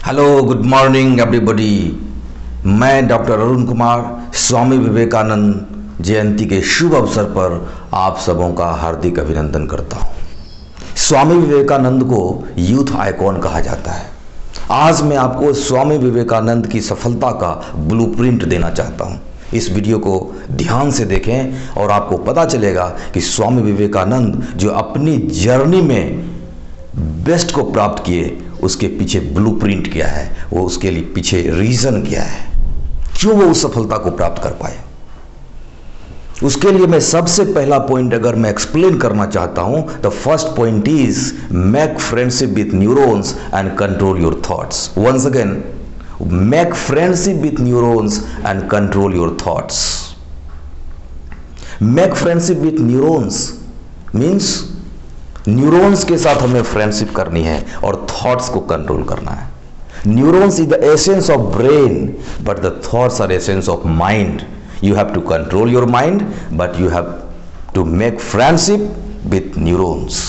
Hello, good morning everybody. मैं doctor Arun Kumar Swami Vivekananda जयंती के शुभ अवसर पर आप सबों का हार्दिक अभिनंदन करता हूं। स्वामी विवेकानंद को यूथ आइकॉन कहा जाता है। आज मैं आपको स्वामी विवेकानंद की सफलता का ब्लूप्रिंट देना चाहता हूं। इस वीडियो को ध्यान से देखें और आपको पता चलेगा कि स्वामी विवेकानंद जो अपनी जर्नी में बेस्ट को प्राप्त किए, उसके पीछे ब्लूप्रिंट क्या है, वो उसके लिए पीछे रीजन क्या है, क्यों वो उस सफलता को प्राप्त कर पाए। उसके लिए मैं सबसे पहला पॉइंट अगर मैं एक्सप्लेन करना चाहता हूं, the first point is make friendship with neurons and control your thoughts. Once again, make friendship with neurons and control your thoughts. Make friendship with neurons means neurons के साथ हमें फ्रेंडशिप करनी है और थॉट्स को कंट्रोल करना है। Neurons is the essence of brain but the thoughts are essence of mind. You have to control your mind but you have to make friendship with neurons.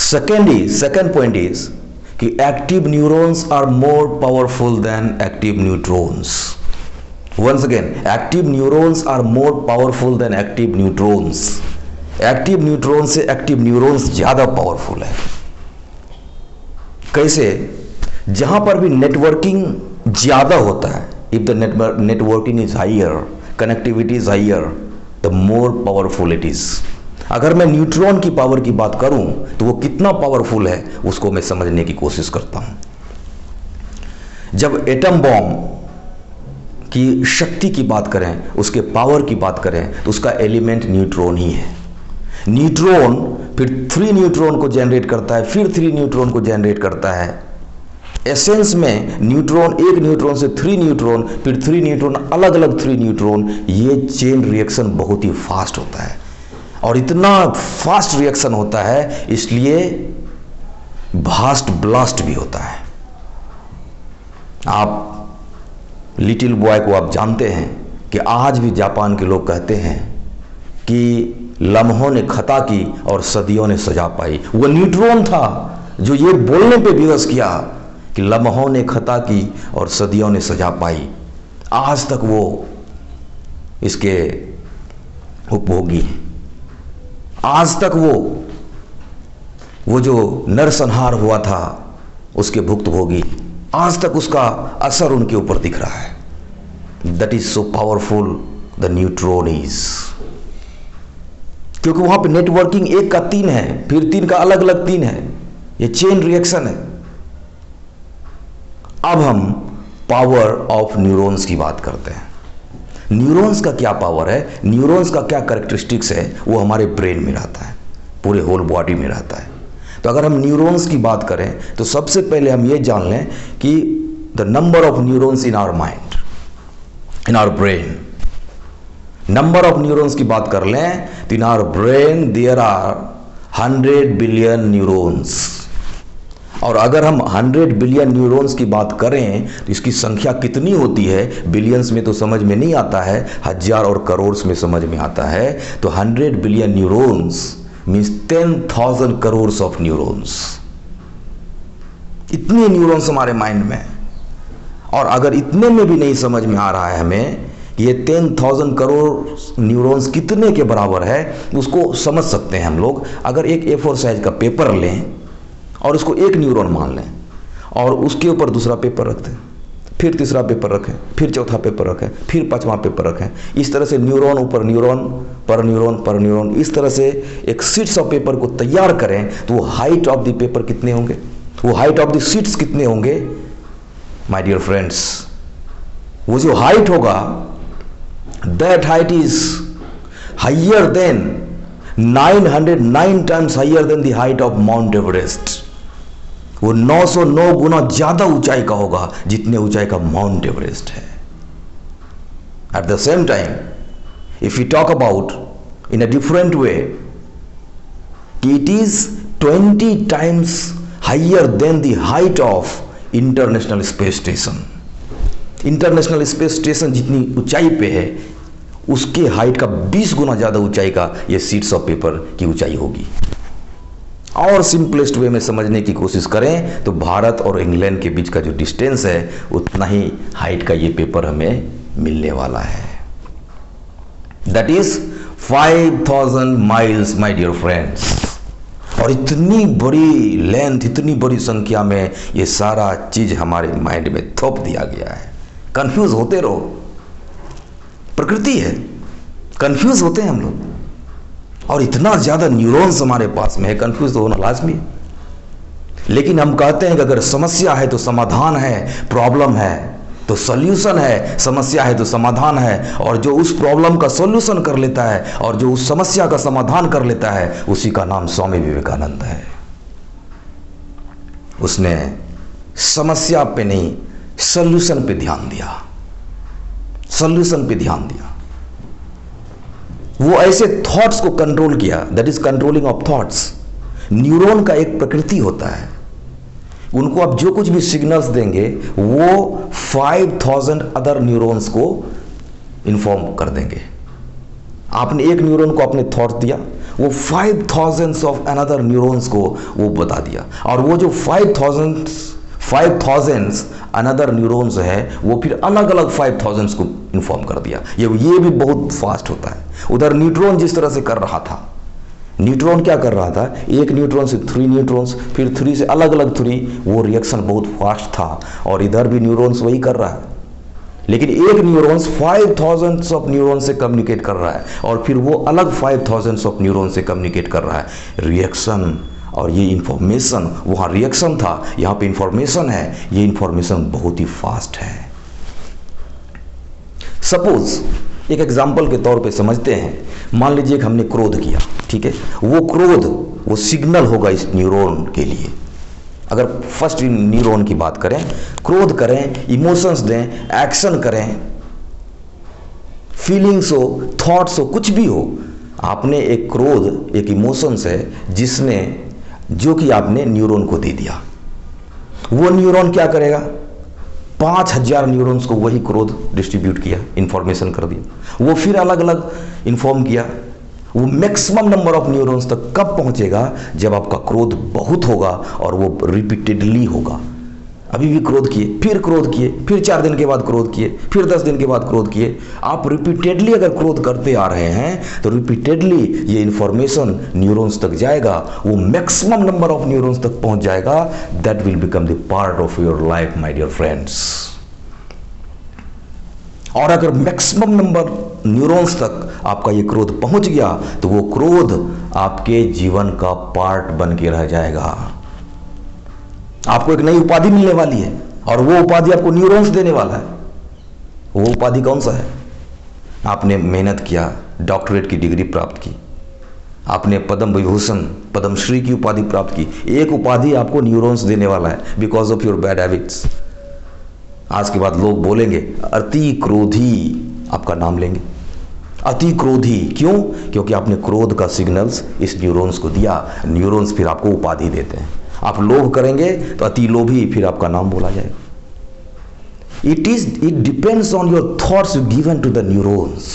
Second point is कि active neurons are more powerful than active neutrons. Once again, active neurons are more powerful than active neutrons. Active neutron से active neurons ज्यादा powerful है। कैसे? जहां पर भी networking ज्यादा होता है, if the networking is higher, connectivity is higher, the more powerful it is. अगर मैं न्यूट्रॉन की पावर की बात करूं तो वो कितना पावरफुल है उसको मैं समझने की कोशिश करता हूं। जब एटम बॉम्ब की शक्ति की बात करें, उसके पावर की बात करें, तो उसका एलिमेंट न्यूट्रॉन ही है। न्यूट्रॉन फिर 3 न्यूट्रॉन को जनरेट करता है, फिर 3 न्यूट्रॉन को जनरेट करता है। एसेंस में न्यूट्रॉन, एक न्यूट्रॉन से 3 न्यूट्रॉन, फिर 3 न्यूट्रॉन, अलग अलग 3 न्यूट्रॉन। ये चेन रिएक्शन बहुत ही फास्ट होता है और इतना फास्ट रिएक्शन होता है इसलिए भास्ट ब्लास्ट भी होता है। आप लिटिल बॉय को आप जानते हैं कि आज भी जापान के लोग कहते हैं कि लम्हों ने खता की और सदियों ने सजा पाई। वो न्यूट्रॉन था जो ये बोलने पे विवश किया कि लम्हों ने खता की और सदियों ने सजा पाई। आज तक वो इसके उपभोगी हैं। आज तक वो जो नरसंहार हुआ था उसके भुक्तभोगी, आज तक उसका असर उनके ऊपर दिख रहा है। That is so powerful the neutron is. क्योंकि वहां पे नेटवर्किंग 1 का 3 है, फिर 3 का अलग अलग 3 है। ये चेन रिएक्शन है। अब हम पावर ऑफ न्यूरॉन्स की बात करते हैं। न्यूरॉन्स का क्या पावर है, न्यूरॉन्स का क्या कैरेक्टरिस्टिक्स है, वो हमारे ब्रेन में रहता है, पूरे होल बॉडी में रहता है। तो अगर हम न्यूरॉन्स की बात करें तो सबसे पहले हम ये जान लें कि the number of neurons in our mind, in our brain. Number of neurons की बात कर लें तो in our brain there are 100 billion neurons. और अगर हम 100 बिलियन न्यूरॉन्स की बात करें तो इसकी संख्या कितनी होती है, बिलियंस में तो समझ में नहीं आता है, हजार और करोड़ में समझ में आता है। तो 100 billion neurons means 10,000 crore of neurons. इतने न्यूरॉन्स हमारे माइंड में। और अगर इतने में भी नहीं समझ में आ रहा है हमें ये 10,000 करोड़ न्यूरॉन्स कितने के बराबर है, उसको समझ सकते हैं हम लोग। अगर एक A4 साइज का पेपर लें और उसको एक न्यूरॉन मान लें और उसके ऊपर दूसरा पेपर रख दें, फिर तीसरा पेपर रखें, फिर चौथा पेपर रखें, फिर 5वां पेपर रखें, इस तरह से न्यूरॉन ऊपर न्यूरॉन पर न्यूरॉन पर न्यूरॉन, इस तरह से एक शीट्स ऑफ पेपर को तैयार करें तो वो हाइट ऑफ द पेपर कितने होंगे, वो हाइट ऑफ द शीट्स कितने होंगे माय डियर फ्रेंड्स। वो जो हाइट होगा, that height is higher than 909 times higher than the height of Mount Everest। वो 909 गुना ज्यादा ऊंचाई का होगा जितने ऊंचाई का माउंट एवरेस्ट है। At the same time if you talk about in a different way, it is 20 times higher than the height of international space station. International space station जितनी ऊंचाई पे है उसके हाइट का 20 गुना ज्यादा ऊंचाई का ये शीट्स ऑफ पेपर की ऊंचाई होगी। और सिंपलेस्ट वे में समझने की कोशिश करें तो भारत और इंग्लैंड के बीच का जो डिस्टेंस है उतना ही हाइट का ये पेपर हमें मिलने वाला है। That is 5000 miles my dear friends. और इतनी बड़ी लेंथ, इतनी बड़ी संख्या में ये सारा चीज हमारे माइंड में थोप दिया गया है। कंफ्यूज होते रहो, प्रकृति है, कंफ्यूज होते हैं हम लोग। और इतना ज्यादा न्यूरॉन्स हमारे पास में है, कंफ्यूज तो होना लाजमी है। लेकिन हम कहते हैं कि अगर समस्या है तो समाधान है, प्रॉब्लम है तो सॉल्यूशन है, समस्या है तो समाधान है। और जो उस प्रॉब्लम का सॉल्यूशन कर लेता है और जो उस समस्या का समाधान कर लेता है उसी का नाम स्वामी विवेकानंद है। उसने समस्या पे नहीं, सॉल्यूशन पे ध्यान दिया, सॉल्यूशन पे ध्यान दिया। वो ऐसे थॉट्स को कंट्रोल किया, that is controlling of thoughts. Neuron का एक प्रकृति होता है, उनको आप जो कुछ भी सिग्नल्स देंगे वो 5000 अदर न्यूरॉन्स को इन्फॉर्म कर देंगे। आपने एक न्यूरॉन को आपने थॉट दिया, वो 5000 ऑफ अनदर न्यूरॉन्स को वो बता दिया। और वो जो 5000 अनदर न्यूरॉन्स है वो फिर अलग अलग 5000 को इन्फॉर्म कर दिया। ये भी बहुत फास्ट होता है। उधर न्यूट्रॉन जिस तरह से कर रहा था, न्यूट्रॉन क्या कर रहा था, एक न्यूट्रॉन से 3 न्यूट्रॉन्स, फिर 3 से अलग अलग 3, वो रिएक्शन बहुत फास्ट था। और इधर भी न्यूरॉन्स वही कर रहा है, लेकिन एक न्यूरॉन्स 5000 ऑफ न्यूरॉन से कम्युनिकेट कर रहा है और फिर वो अलग 5000 ऑफ न्यूरॉन से कम्युनिकेट कर रहा है। रिएक्शन और ये इंफॉर्मेशन, वहाँ रिएक्शन था, यहाँ पे इंफॉर्मेशन है, ये इंफॉर्मेशन बहुत ही फास्ट है। सपोज एक एग्जाम्पल के तौर पे समझते हैं, मान लीजिए कि हमने क्रोध किया, ठीक है, वो क्रोध वो सिग्नल होगा इस न्यूरॉन के लिए। अगर फर्स्ट न्यूरॉन की बात करें, क्रोध करें, इमोशंस दें, एक्शन करें, फीलिंग्स हो, थॉट्स हो, कुछ भी हो, आपने एक क्रोध, एक इमोशंस है जिसने, जो कि आपने न्यूरॉन को दे दिया। वो न्यूरॉन क्या करेगा, 5000 न्यूरॉन्स को वही क्रोध डिस्ट्रीब्यूट किया, इंफॉर्मेशन कर दिया। वो फिर अलग अलग इंफॉर्म किया। वो मैक्सिमम नंबर ऑफ न्यूरॉन्स तक कब पहुंचेगा, जब आपका क्रोध बहुत होगा और वो रिपीटेडली होगा। अभी भी क्रोध किए, फिर क्रोध किए, फिर 4 दिन के बाद क्रोध किए, फिर 10 दिन के बाद क्रोध किए। आप रिपीटेडली अगर क्रोध करते आ रहे हैं तो रिपीटेडली ये इंफॉर्मेशन न्यूरॉन्स तक जाएगा, वो मैक्सिमम नंबर ऑफ न्यूरॉन्स तक पहुंच जाएगा। That will become the part of your life my dear friends. और अगर मैक्सिमम नंबर न्यूरॉन्स तक आपका ये क्रोध पहुंच गया तो वो क्रोध आपके जीवन का पार्ट बन के रह जाएगा। आपको एक नई उपाधि मिलने वाली है और वो उपाधि आपको न्यूरॉन्स देने वाला है। वो उपाधि कौन सा है, आपने मेहनत किया, डॉक्टरेट की डिग्री प्राप्त की, आपने पद्म विभूषण, पद्मश्री की उपाधि प्राप्त की। एक उपाधि आपको न्यूरॉन्स देने वाला है because of your bad habits. आज के बाद लोग बोलेंगे अति क्रोधी, आपका नाम लेंगे, अति क्रोधी। क्यों? क्योंकि आपने क्रोध का सिग्नल्स इस न्यूरॉन्स को दिया। न्यूरॉन्स फिर आपको उपाधि देते हैं। आप लोभ करेंगे तो अति लोभी, फिर आपका नाम बोला जाएगा। It depends on your thoughts you given to the neurons.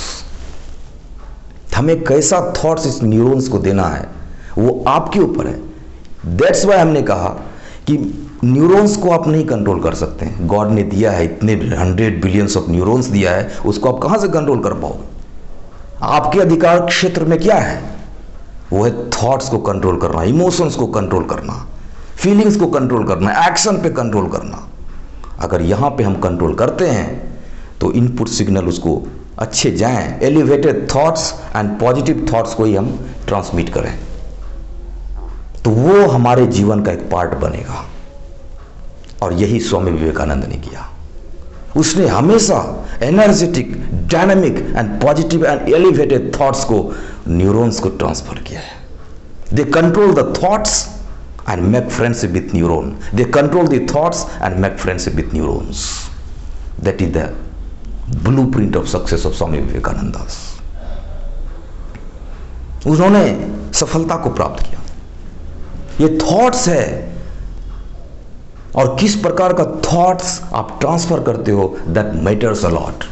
हमें कैसा थॉट्स इस न्यूरॉन्स को देना है वो आपके ऊपर है। दैट्स वाई हमने कहा कि न्यूरॉन्स को आप नहीं कंट्रोल कर सकते हैं। गॉड ने दिया है, इतने 100 बिलियंस ऑफ न्यूरॉन्स दिया है, उसको आप कहां से कंट्रोल कर पाओगे? आपके अधिकार क्षेत्र में क्या है? वो है थॉट्स को कंट्रोल करना, इमोशंस को कंट्रोल करना, फीलिंग्स को कंट्रोल करना, एक्शन पे कंट्रोल करना। अगर यहां पे हम कंट्रोल करते हैं तो इनपुट सिग्नल उसको अच्छे जाएं, elevated thoughts and positive thoughts को ही हम ट्रांसमिट करें तो वो हमारे जीवन का एक पार्ट बनेगा। और यही स्वामी विवेकानंद ने किया। उसने हमेशा energetic, dynamic and positive and elevated thoughts को न्यूरॉन्स को ट्रांसफर किया है। They control the thoughts and make friendship with neuron. They control the thoughts and make friendship with neurons. That is the blueprint of success of Swami Vivekananda. उन्होंने सफलता को प्राप्त किया। ये थॉट्स है और किस प्रकार का थॉट्स आप ट्रांसफर करते हो दैट मैटर्स अ लॉट।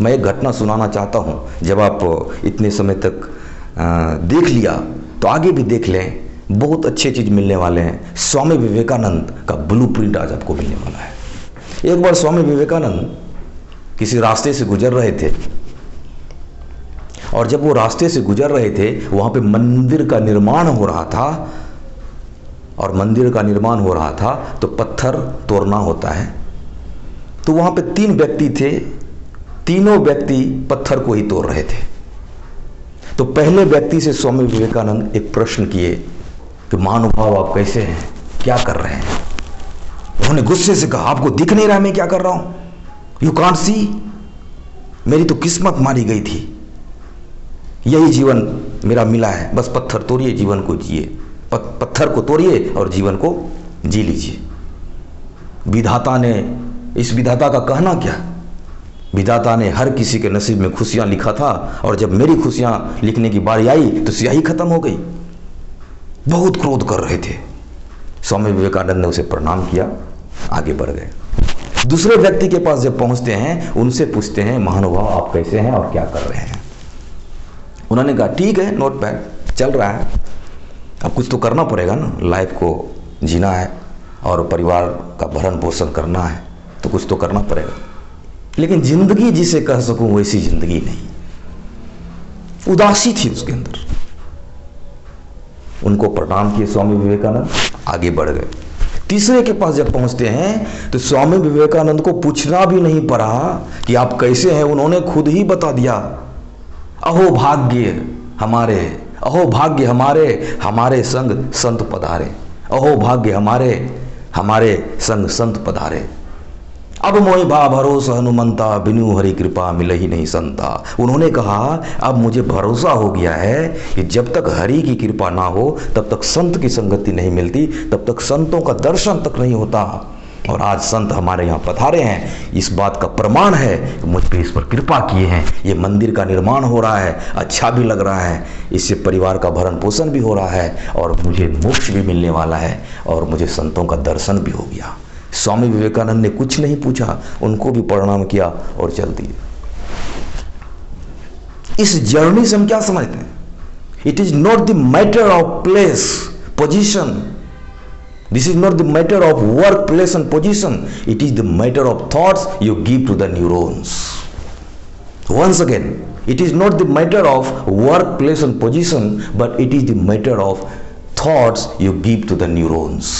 मैं एक घटना सुनाना चाहता हूँ। जब आप इतने समय तक देख लिया तो आगे भी देख लें। बहुत अच्छे चीज़ मिलने वाले हैं। स्वामी विवेकानंद का ब्लूप्रिंट आज आपको मिलने वाला है। एक बार स्वामी विवेकानंद किसी रास्ते से गुजर रहे थे, और जब वो रास्ते से गुजर रहे थे वहाँ पे मंदिर का निर्माण हो रहा था, और मंदिर का निर्माण हो रहा था तो पत्थर तोड़ना होता है। तो वहाँ पे 3 व्यक्ति थे, तीनों व्यक्ति पत्थर को ही तोड़ रहे थे। तो पहले व्यक्ति से स्वामी विवेकानंद एक प्रश्न किए कि महानुभाव आप कैसे हैं, क्या कर रहे हैं? उन्होंने गुस्से से कहा, आपको दिख नहीं रहा मैं क्या कर रहा हूं? You can't see? मेरी तो किस्मत मारी गई थी, यही जीवन मेरा मिला है, बस पत्थर तोड़िए, जीवन को जिए, पत्थर को तोड़िए और जीवन को जी लीजिए। विधाता ने, इस विधाता का कहना क्या? विधाता ने हर किसी के नसीब में खुशियां लिखा था, और जब मेरी खुशियां लिखने की बारी आई तो स्याही खत्म हो गई। बहुत क्रोध कर रहे थे। स्वामी विवेकानंद ने उसे प्रणाम किया, आगे बढ़ गए। दूसरे व्यक्ति के पास जब पहुंचते हैं, उनसे पूछते हैं, महानुभाव आप कैसे हैं और क्या कर रहे हैं? उन्होंने कहा, ठीक है, नोट बैड, चल रहा है, अब कुछ तो करना पड़ेगा ना, लाइफ को जीना है और परिवार का भरण पोषण करना है, तो कुछ तो करना पड़ेगा। लेकिन जिंदगी जिसे कह सकूं वैसी जिंदगी नहीं। उदासी थी उसके अंदर। उनको प्रणाम किए स्वामी विवेकानंद, आगे बढ़ गए। तीसरे के पास जब पहुंचते हैं तो स्वामी विवेकानंद को पूछना भी नहीं पड़ा कि आप कैसे हैं, उन्होंने खुद ही बता दिया। अहो भाग्य हमारे, अहो भाग्य हमारे, हमारे संग संत पधारे। अहो भाग्य हमारे, हमारे संग संत पधारे। अब मोहि भा भरोसा हनुमंता, बिनु हरि कृपा मिले ही नहीं संता। उन्होंने कहा, अब मुझे भरोसा हो गया है कि जब तक हरि की कृपा ना हो तब तक संत की संगति नहीं मिलती, तब तक संतों का दर्शन तक नहीं होता। और आज संत हमारे यहाँ पधारे हैं, इस बात का प्रमाण है कि मुझ पे इस पर कृपा किए हैं। ये मंदिर का निर्माण हो रहा है, अच्छा भी लग रहा है, इससे परिवार का भरण पोषण भी हो रहा है, और मुझे मोक्ष भी मिलने वाला है, और मुझे संतों का दर्शन भी हो गया। स्वामी विवेकानंद ने कुछ नहीं पूछा, उनको भी प्रणाम किया और चल दिए। इस जर्नी से हम क्या समझते हैं? It is not the matter of place position, this is not the matter of work place and position, it is the matter of thoughts you give to the neurons. Once again, it is not the matter of work place and position, but it is the matter of thoughts you give to the neurons.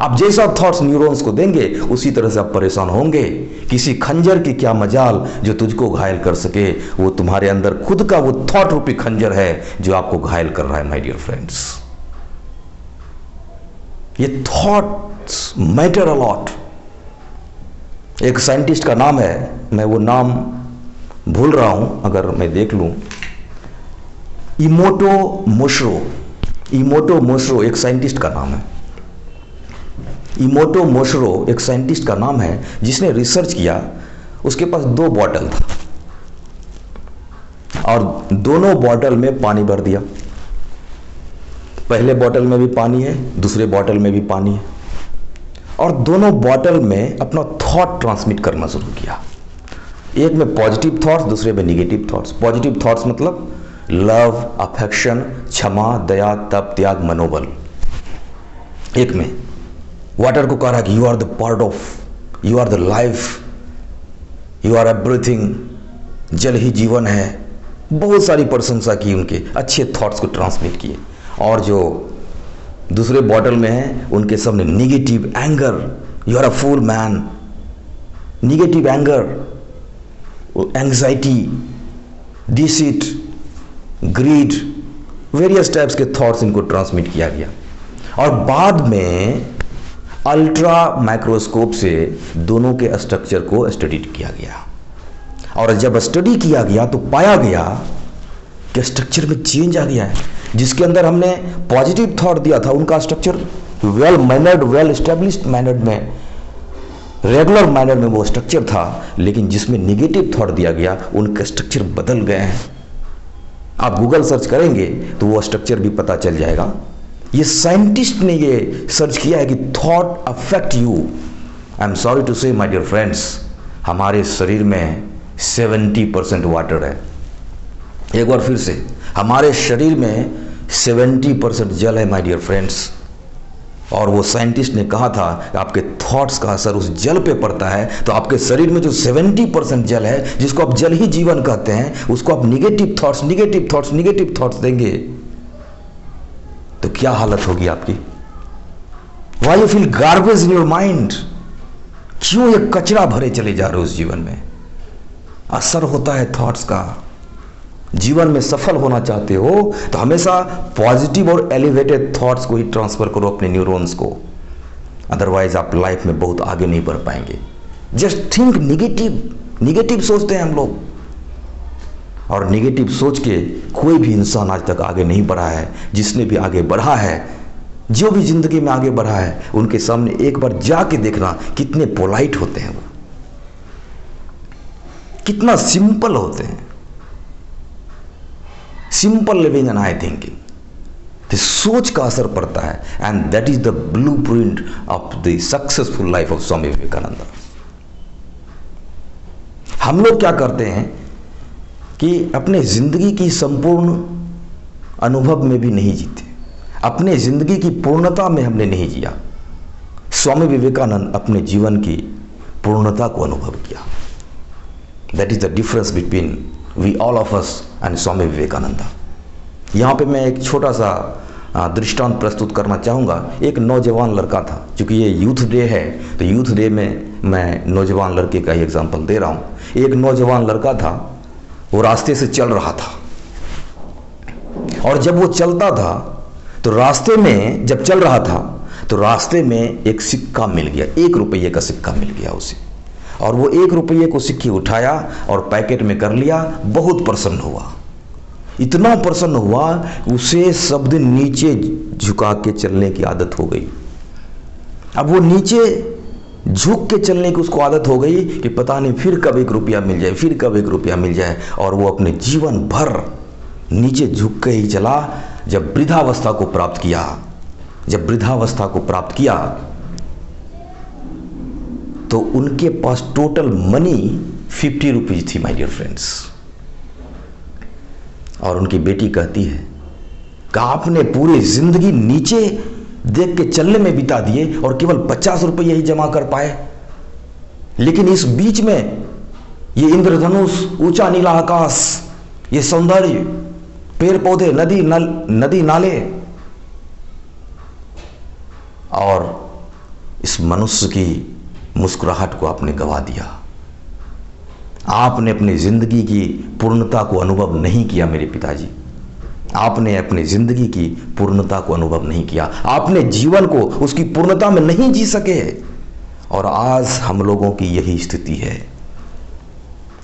आप जैसा thoughts neurons को देंगे उसी तरह से आप परेशान होंगे। किसी खंजर की क्या मजाल जो तुझको घायल कर सके, वो तुम्हारे अंदर खुद का वो थॉट रूपी खंजर है जो आपको घायल कर रहा है। माय डियर फ्रेंड्स, ये थॉट्स मैटर अ लॉट। एक साइंटिस्ट का नाम है, मैं वो नाम भूल रहा हूं, अगर मैं देख लूं, इमोटो मोशरो। इमोटो मोशरो एक साइंटिस्ट का नाम है। इमोटो मोशरो एक साइंटिस्ट का नाम है जिसने रिसर्च किया। उसके पास 2 बॉटल था और दोनों बॉटल में पानी भर दिया। पहले बॉटल में भी पानी है, दूसरे बॉटल में भी पानी है, और दोनों बॉटल में अपना थॉट ट्रांसमिट करना शुरू किया। एक में पॉजिटिव थॉट्स, दूसरे में निगेटिव थॉट्स। पॉजिटिव थॉट्स मतलब लव, अफेक्शन, क्षमा, दया, तप, त्याग, मनोबल। एक में वाटर को कह रहा है कि you are the part of, you are the life, you are everything, जल ही जीवन है। बहुत सारी प्रशंसा की, उनके अच्छे थॉट्स को ट्रांसमिट किए। और जो दूसरे बॉटल में है उनके सामने negative anger, you are a fool man, negative anger, anxiety, deceit, greed, various types के थॉट्स इनको ट्रांसमिट किया गया। और बाद में अल्ट्रा माइक्रोस्कोप से दोनों के स्ट्रक्चर को स्टडी किया गया, और जब स्टडी किया गया तो पाया गया कि स्ट्रक्चर में चेंज आ गया है। जिसके अंदर हमने पॉजिटिव थॉट दिया था उनका structure well mannered, well established mannered में, रेगुलर मैनर में वो स्ट्रक्चर था, लेकिन जिसमें निगेटिव थॉट दिया गया उनके स्ट्रक्चर बदल गए हैं। आप गूगल सर्च करेंगे तो वो स्ट्रक्चर भी पता चल जाएगा। ये साइंटिस्ट ने ये सर्च किया है कि thought affect you. I am sorry to say my dear friends, हमारे शरीर में 70% वाटर है। एक बार फिर से, हमारे शरीर में 70% जल है माय डियर फ्रेंड्स। और वो साइंटिस्ट ने कहा था कि आपके थॉट्स का असर उस जल पे पड़ता है। तो आपके शरीर में जो 70% जल है, जिसको आप जल ही जीवन कहते हैं, उसको आप निगेटिव थॉट्स देंगे तो क्या हालत होगी आपकी? Why you feel garbage in your mind? क्यों ये कचरा भरे चले जा रहे हो उस जीवन में? असर होता है थॉट्स का। जीवन में सफल होना चाहते हो तो हमेशा पॉजिटिव और एलिवेटेड थॉट्स को ही ट्रांसफर करो अपने न्यूरॉन्स को, अदरवाइज आप लाइफ में बहुत आगे नहीं बढ़ पाएंगे। जस्ट थिंक निगेटिव सोचते हैं हम लोग, और निगेटिव सोच के कोई भी इंसान आज तक आगे नहीं बढ़ा है। जिसने भी आगे बढ़ा है, जो भी जिंदगी में आगे बढ़ा है, उनके सामने एक बार जाके देखना कितने पोलाइट होते हैं वो, कितना सिंपल होते हैं। Simple living and high thinking, सोच का असर पड़ता है, and that is the blueprint of the successful life of Swami Vivekananda. हम लोग क्या करते हैं कि अपने जिंदगी की संपूर्ण अनुभव में भी नहीं जीते, अपने जिंदगी की पूर्णता में हमने नहीं जिया। स्वामी विवेकानंद अपने जीवन की पूर्णता को अनुभव किया। That is the difference between we all of us and Swami Vivekananda. यहाँ पे मैं एक छोटा सा दृष्टांत प्रस्तुत करना चाहूँगा। एक नौजवान लड़का था, क्योंकि ये यूथ डे है तो यूथ डे में मैं नौजवान लड़के का ही एग्जांपल दे रहा हूँ। एक नौजवान लड़का था, वो रास्ते से चल रहा था, और जब वो चलता था तो रास्ते में जब चल रहा था तो रास्ते में एक सिक्का मिल गया, 1 रुपये का सिक्का मिल गया उसे। और वो 1 रुपये को सिक्के उठाया और पैकेट में कर लिया। बहुत प्रसन्न हुआ, इतना प्रसन्न हुआ उसे सब दिन नीचे झुका के चलने की आदत हो गई। अब वो नीचे झुक के चलने की उसको आदत हो गई कि पता नहीं फिर कब 1 रुपया मिल जाए, फिर कब 1 रुपया मिल जाए। और वो अपने जीवन भर नीचे झुक के ही चला। जब वृद्धावस्था को प्राप्त किया तो उनके पास टोटल मनी 50 रुपीज थी माय डियर फ्रेंड्स। और उनकी बेटी कहती है कि आपने पूरी जिंदगी नीचे देख के चलने में बिता दिए और केवल 50 रुपये ही जमा कर पाए। लेकिन इस बीच में ये इंद्रधनुष, ऊंचा नीला आकाश, ये सौंदर्य, पेड़ पौधे, नदी नाले, और इस मनुष्य की मुस्कुराहट को आपने गवा दिया। आपने अपनी जिंदगी की पूर्णता को अनुभव नहीं किया मेरे पिताजी। आपने अपनी जिंदगी की पूर्णता को अनुभव नहीं किया, आपने जीवन को उसकी पूर्णता में नहीं जी सके। और आज हम लोगों की यही स्थिति है।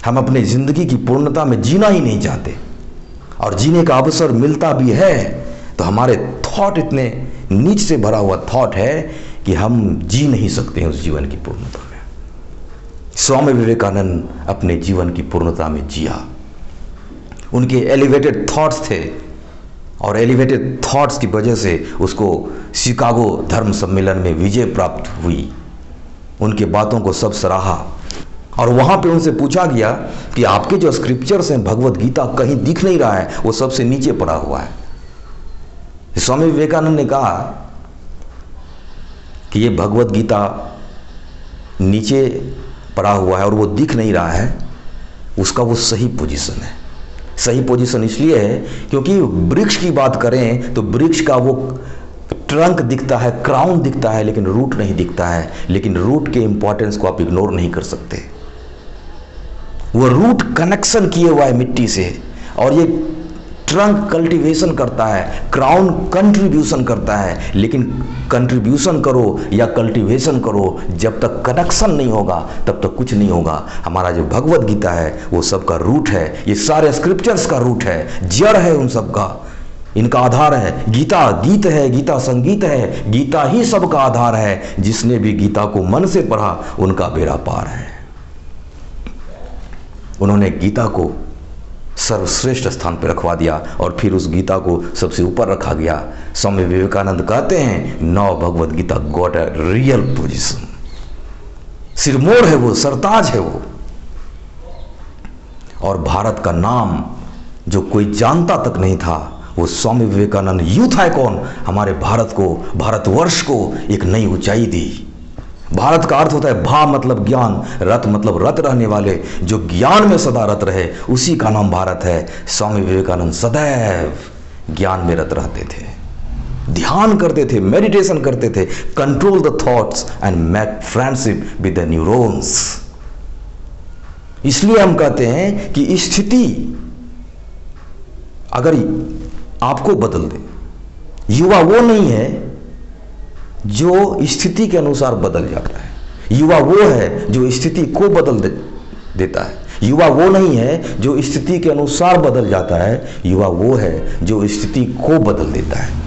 हम अपनी जिंदगी की पूर्णता में जीना ही नहीं चाहते, और जीने का अवसर मिलता भी है तो हमारे थॉट इतने नीच से भरा हुआ थॉट है कि हम जी नहीं सकते हैं उस जीवन की पूर्णता में। स्वामी विवेकानंद अपने जीवन की पूर्णता में जिया। उनके एलिवेटेड थॉट्स थे, और एलिवेटेड थॉट्स की वजह से उसको शिकागो धर्म सम्मेलन में विजय प्राप्त हुई। उनके बातों को सब सराहा, और वहां पे उनसे पूछा गया कि आपके जो स्क्रिप्चर्स हैं, भगवत गीता कहीं दिख नहीं रहा है, वो सबसे नीचे पड़ा हुआ है। स्वामी विवेकानंद ने कहा कि ये भगवत गीता नीचे पड़ा हुआ है और वो दिख नहीं रहा है, उसका वो सही पोजीशन है। सही पोजीशन इसलिए है क्योंकि वृक्ष की बात करें तो वृक्ष का वो ट्रंक दिखता है, क्राउन दिखता है, लेकिन रूट नहीं दिखता है। लेकिन रूट के इंपॉर्टेंस को आप इग्नोर नहीं कर सकते। वो रूट कनेक्शन किए हुआ है मिट्टी से, और ये ट्रंक कल्टीवेशन करता है, क्राउन कंट्रीब्यूशन करता है। लेकिन कंट्रीब्यूशन करो या कल्टीवेशन करो, जब तक कनेक्शन नहीं होगा तब तक कुछ नहीं होगा। हमारा जो भगवत गीता है वो सबका रूट है, ये सारे स्क्रिप्चर्स का रूट है, जड़ है उन सबका, इनका आधार है। गीता गीत है, गीता संगीत है, गीता ही सबका आधार है। जिसने भी गीता को मन से पढ़ा उनका बेड़ा पार है। उन्होंने गीता को सर्वश्रेष्ठ स्थान पर रखवा दिया, और फिर उस गीता को सबसे ऊपर रखा गया। स्वामी विवेकानंद कहते हैं, now Bhagavad Gita got a real position. सिरमौर है वो, सरताज है वो। और भारत का नाम जो कोई जानता तक नहीं था, वो स्वामी विवेकानंद यूथ आइकॉन हमारे भारत को, भारतवर्ष को एक नई ऊंचाई दी। भारत का अर्थ होता है भा मतलब ज्ञान, रत मतलब रत रहने वाले, जो ज्ञान में सदा रत रहे, उसी का नाम भारत है। स्वामी विवेकानंद सदैव ज्ञान में रत रहते थे, ध्यान करते थे, मेडिटेशन करते थे, control the thoughts and make friendship with the neurons. इसलिए हम कहते हैं कि स्थिति अगर आपको बदल दे, युवा वो नहीं है जो स्थिति के अनुसार बदल जाता है, युवा वो है जो स्थिति को बदल देता है। युवा वो नहीं है जो स्थिति के अनुसार बदल जाता है, युवा वो है जो स्थिति को बदल देता है।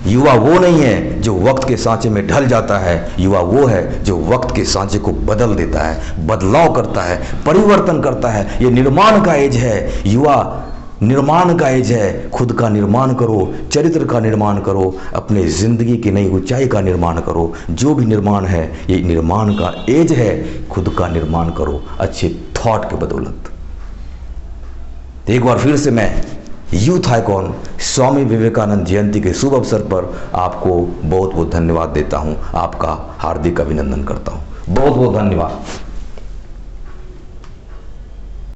युवा वो नहीं है जो वक्त के सांचे में ढल जाता है, युवा वो है जो वक्त के सांचे को बदल देता है, बदलाव करता है, परिवर्तन करता है। ये निर्माण का एज है, युवा निर्माण का एज है। खुद का निर्माण करो, चरित्र का निर्माण करो, अपने जिंदगी की नई ऊंचाई का निर्माण करो। जो भी निर्माण है ये निर्माण का एज है, खुद का निर्माण करो अच्छे थॉट के बदौलत। एक बार फिर से मैं यूथ आइकॉन स्वामी विवेकानंद जयंती के शुभ अवसर पर आपको बहुत बहुत धन्यवाद देता हूं, आपका हार्दिक अभिनंदन करता हूं। बहुत बहुत धन्यवाद।